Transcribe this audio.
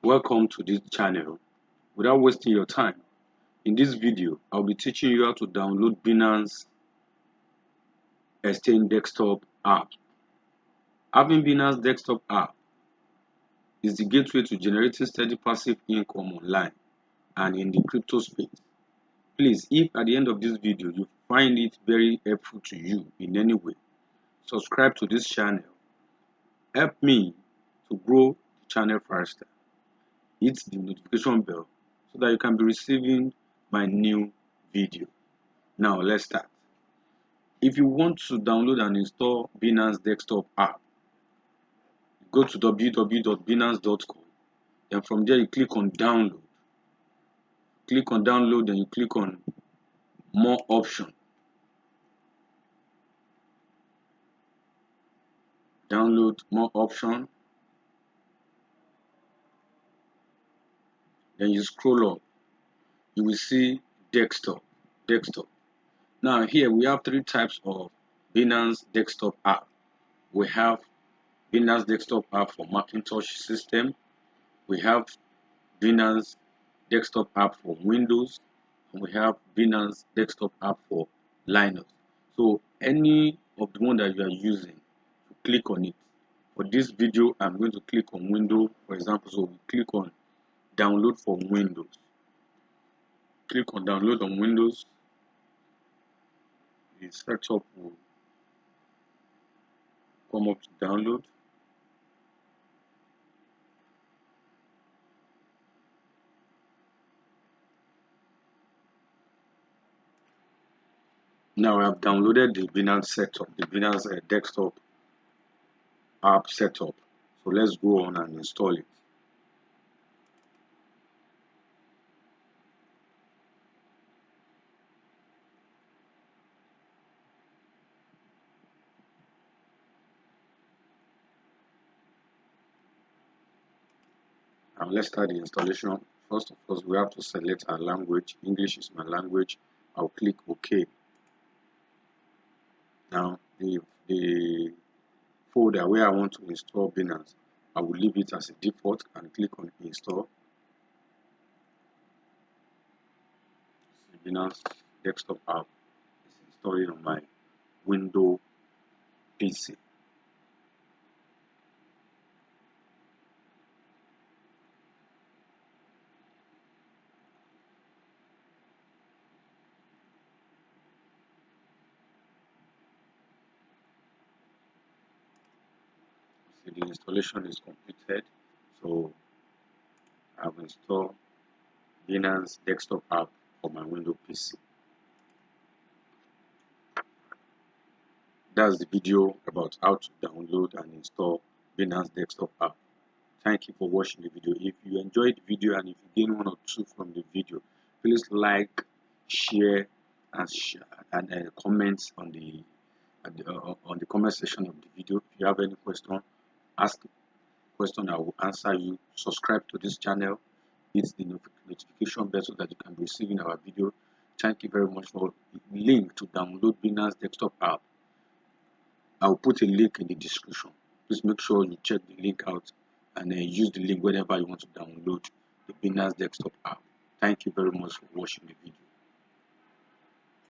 Welcome to this channel. Without wasting your time, in this video I'll be teaching you how to download Binance Exchange desktop app. Having Binance desktop app is the gateway to generating steady passive income online and in the crypto space. Please, if at the end of this video you find it very helpful to you in any way, subscribe to this channel. Help me to grow the channel faster. Hit the notification bell so that you can be receiving my new video. Now let's start. If you want to download and install Binance desktop app, go to www.binance.com. Then from there you click on download. Click on download, then you click on more option. Download more option. Then you scroll up. You will see desktop. Now here we have three types of Binance desktop app. We have Binance desktop app for Macintosh system. We have Binance desktop app for Windows, and we have Binance desktop app for Linux. So any of the one that you are using, you click on it. For this video, I'm going to click on Windows, for example. So we click on download for Windows. Click on download on Windows. The setup will come up to download. Now I have downloaded the Binance setup, the Binance desktop app setup. So let's go on and install it. Now let's start the installation. First of all, we have to select our language. English is my language. I'll click OK. Now the folder where I want to install Binance, I will leave it as a default and click on install. The Binance desktop app is installing on my Windows PC. See, the installation is completed. So I've installed Binance desktop app for my Windows PC. That's the video about how to download and install Binance desktop app. Thank you for watching the video. If you enjoyed the video and if you gain one or two from the video, please like, share, and comment on the comment section of the video. If you have any question, ask question. I will answer you. Subscribe to this channel. Hit the notification bell so that you can be receiving our video. Thank you very much. For the link to download Binance desktop app, I will put a link in the description. Please make sure you check the link out and use the link whenever you want to download the Binance desktop app. Thank you very much for watching the video.